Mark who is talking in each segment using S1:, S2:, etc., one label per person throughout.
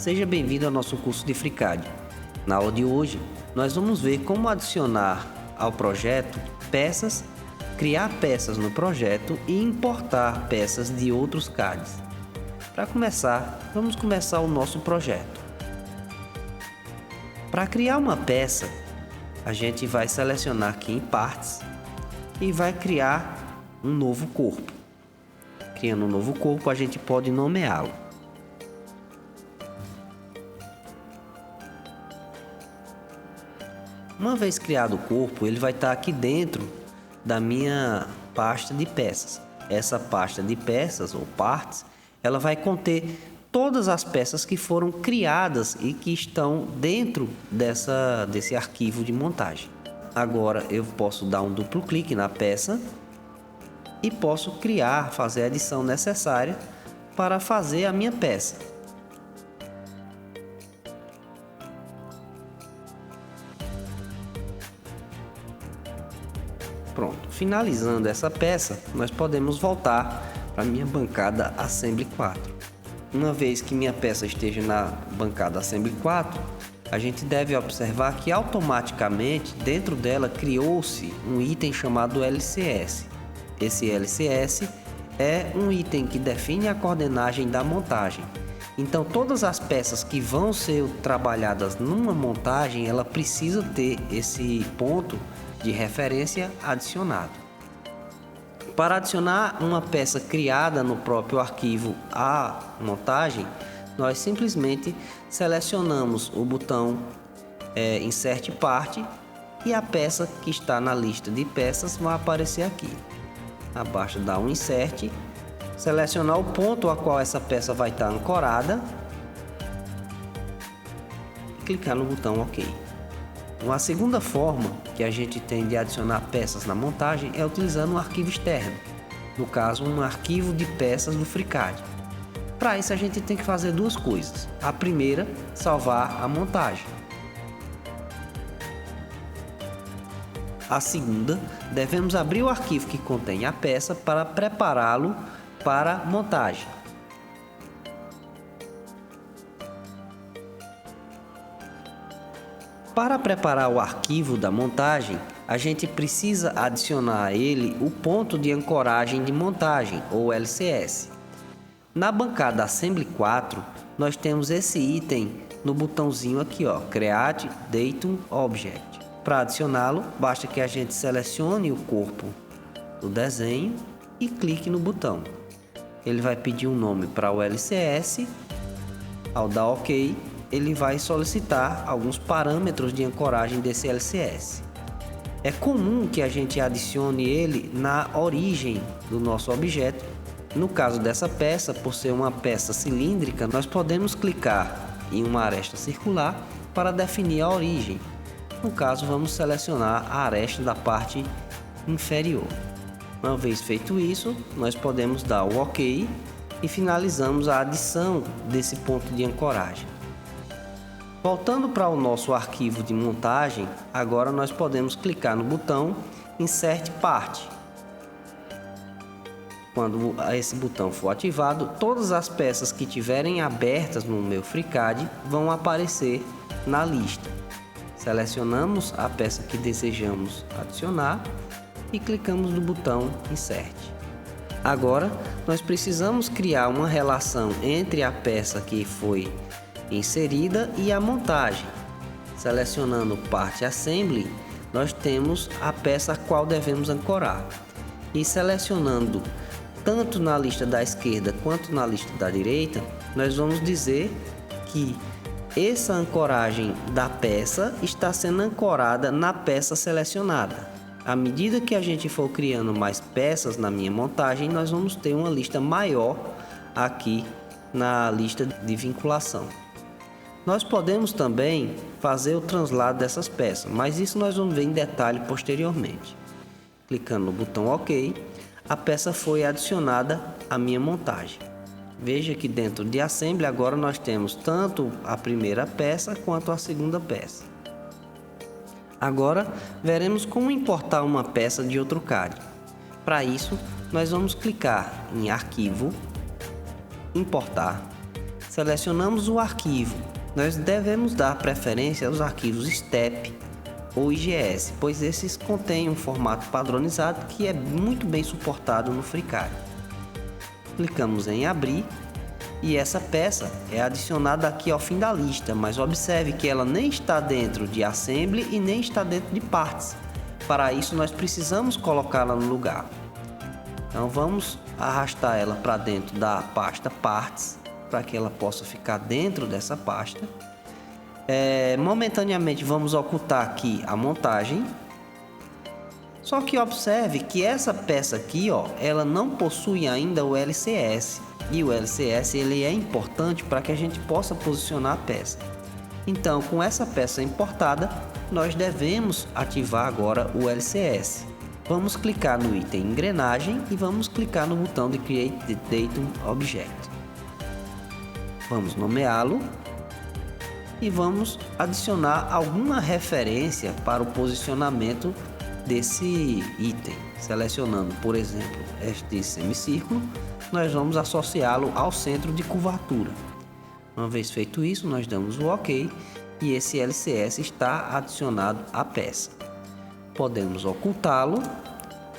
S1: seja bem-vindo ao nosso curso de FreeCAD. Na aula de hoje, nós vamos ver como adicionar ao projeto peças, criar peças no projeto e importar peças de outros CADs. Para começar, vamos começar o nosso projeto. Para criar uma peça, a gente vai selecionar aqui em Partes e vai criar um novo corpo. Criando um novo corpo, a gente pode nomeá-lo. Uma vez criado o corpo, ele vai estar aqui dentro da minha pasta de peças. Essa pasta de peças ou partes, ela vai conter todas as peças que foram criadas e que estão dentro desse arquivo de montagem. Agora eu posso dar um duplo clique na peça e posso fazer a adição necessária para fazer a minha peça. Pronto, finalizando essa peça, nós podemos voltar para a minha bancada Assembly 4. Uma vez que minha peça esteja na bancada Assembly 4, a gente deve observar que automaticamente dentro dela criou-se um item chamado LCS. Esse LCS é um item que define a coordenagem da montagem. Então todas as peças que vão ser trabalhadas numa montagem, ela precisa ter esse ponto de referência adicionado. Para adicionar uma peça criada no próprio arquivo à montagem, nós simplesmente selecionamos o botão Insert Part e a peça que está na lista de peças vai aparecer aqui. Basta dar um Insert, selecionar o ponto a qual essa peça vai estar ancorada e clicar no botão OK. Uma segunda forma que a gente tem de adicionar peças na montagem é utilizando um arquivo externo, no caso um arquivo de peças do FreeCAD. Para isso a gente tem que fazer duas coisas. A primeira, salvar a montagem. A segunda, devemos abrir o arquivo que contém a peça para prepará-lo para montagem. Para preparar o arquivo da montagem, a gente precisa adicionar a ele o ponto de ancoragem de montagem, ou LCS. Na bancada Assembly 4, nós temos esse item no botãozinho aqui, Create Datum Object. Para adicioná-lo, basta que a gente selecione o corpo do desenho e clique no botão. Ele vai pedir um nome para o LCS. Ao dar OK, ele vai solicitar alguns parâmetros de ancoragem desse LCS. É comum que a gente adicione ele na origem do nosso objeto. No caso dessa peça, por ser uma peça cilíndrica, nós podemos clicar em uma aresta circular para definir a origem. No caso, vamos selecionar a aresta da parte inferior. Uma vez feito isso, nós podemos dar o OK e finalizamos a adição desse ponto de ancoragem. Voltando para o nosso arquivo de montagem, agora nós podemos clicar no botão Insert Part. Quando esse botão for ativado, todas as peças que tiverem abertas no meu FreeCAD vão aparecer na lista. Selecionamos a peça que desejamos adicionar e clicamos no botão Insert. Agora, nós precisamos criar uma relação entre a peça que foi inserida e a montagem. Selecionando Part Assembly, nós temos a peça a qual devemos ancorar. E selecionando tanto na lista da esquerda quanto na lista da direita, nós vamos dizer que essa ancoragem da peça está sendo ancorada na peça selecionada. À medida que a gente for criando mais peças na minha montagem, nós vamos ter uma lista maior aqui na lista de vinculação. Nós podemos também fazer o translado dessas peças, mas isso nós vamos ver em detalhe posteriormente. Clicando no botão OK, a peça foi adicionada à minha montagem. Veja que dentro de Assembly agora nós temos tanto a primeira peça quanto a segunda peça. Agora veremos como importar uma peça de outro CAD. Para isso, nós vamos clicar em Arquivo, Importar, Selecionamos o arquivo. Nós devemos dar preferência aos arquivos STEP ou IGS, pois esses contêm um formato padronizado que é muito bem suportado no FreeCAD. Clicamos em abrir e essa peça é adicionada aqui ao fim da lista, mas observe que ela nem está dentro de Assembly e nem está dentro de Parts. Para isso nós precisamos colocá-la no lugar. Então vamos arrastar ela para dentro da pasta Parts, para que ela possa ficar dentro dessa pasta. Momentaneamente vamos ocultar aqui a montagem. Só que observe que essa peça aqui, ó, ela não possui ainda o LCS. E o LCS ele é importante para que a gente possa posicionar a peça. Então, com essa peça importada, nós devemos ativar agora o LCS. Vamos clicar no item engrenagem e vamos clicar no botão de Create Datum Object. Vamos nomeá-lo e vamos adicionar alguma referência para o posicionamento desse item. Selecionando, por exemplo, este semicírculo, nós vamos associá-lo ao centro de curvatura. Uma vez feito isso, nós damos o OK e esse LCS está adicionado à peça. Podemos ocultá-lo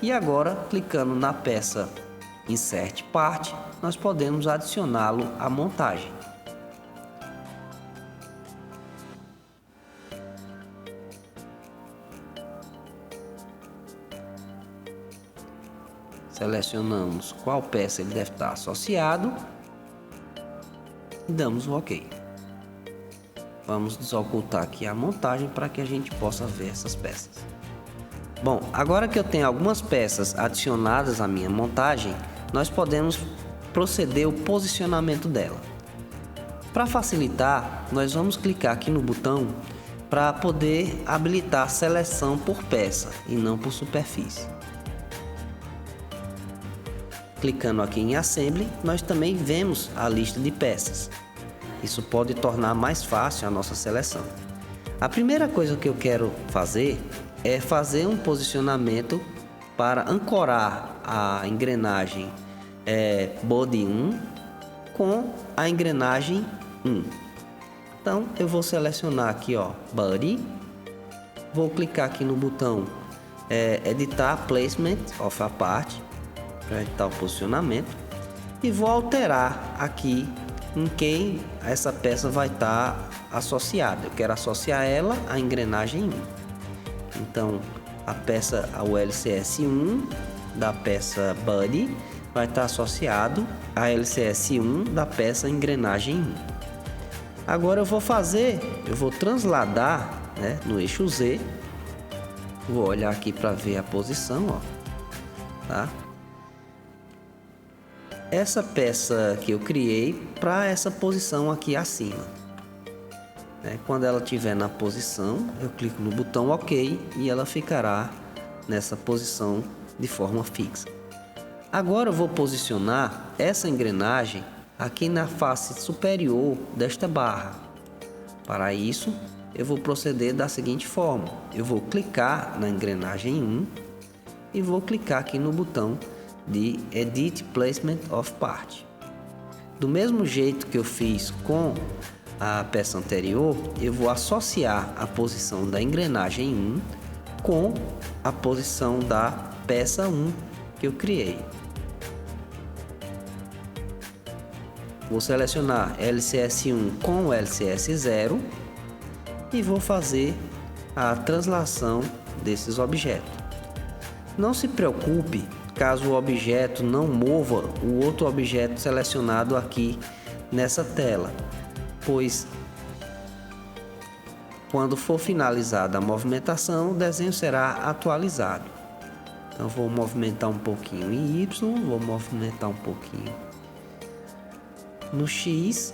S1: e agora, clicando na peça Insert Part, nós podemos adicioná-lo à montagem. Selecionamos qual peça ele deve estar associado e damos o OK. Vamos desocultar aqui a montagem para que a gente possa ver essas peças. Bom, agora que eu tenho algumas peças adicionadas à minha montagem, nós podemos proceder o posicionamento dela. Para facilitar, nós vamos clicar aqui no botão para poder habilitar a seleção por peça e não por superfície. Clicando aqui em Assembly, nós também vemos a lista de peças. Isso pode tornar mais fácil a nossa seleção. A primeira coisa que eu quero fazer é fazer um posicionamento para ancorar a engrenagem Body 1 com a engrenagem 1. Então eu vou selecionar aqui, ó, Body, vou clicar aqui no botão Editar Placement of a Part para editar o posicionamento e vou alterar aqui em quem essa peça vai estar associada. Eu quero associar ela à engrenagem 1. Então a peça, o LCS1 da peça Body vai estar associado a LCS1 da peça engrenagem 1. Agora eu vou transladar, né, no eixo Z. Vou olhar aqui para ver a posição, ó, tá? Essa peça que eu criei para essa posição aqui acima. Quando ela estiver na posição, eu clico no botão OK e ela ficará nessa posição de forma fixa. Agora eu vou posicionar essa engrenagem aqui na face superior desta barra. Para isso, eu vou proceder da seguinte forma: eu vou clicar na engrenagem 1 e vou clicar aqui no botão de Edit Placement of Part. Do mesmo jeito que eu fiz com a peça anterior, eu vou associar a posição da engrenagem 1 com a posição da peça 1 que eu criei. Vou selecionar LCS1 com LCS0 e vou fazer a translação desses objetos. Não se preocupe caso o objeto não mova o outro objeto selecionado aqui nessa tela, pois quando for finalizada a movimentação, o desenho será atualizado. Então vou movimentar um pouquinho em Y, vou movimentar um pouquinho no X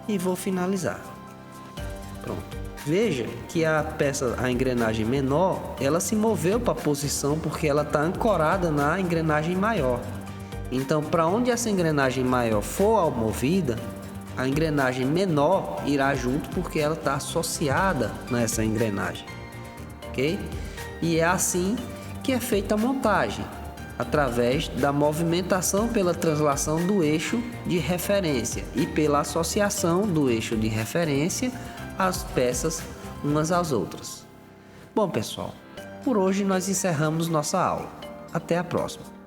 S1: e vou finalizar. Pronto. Veja que a engrenagem menor, ela se moveu para a posição porque ela está ancorada na engrenagem maior. Então, para onde essa engrenagem maior for movida, a engrenagem menor irá junto porque ela está associada nessa engrenagem, ok? E é assim que é feita a montagem. através da movimentação pela translação do eixo de referência e pela associação do eixo de referência às peças umas às outras. Bom, pessoal, por hoje nós encerramos nossa aula. Até a próxima.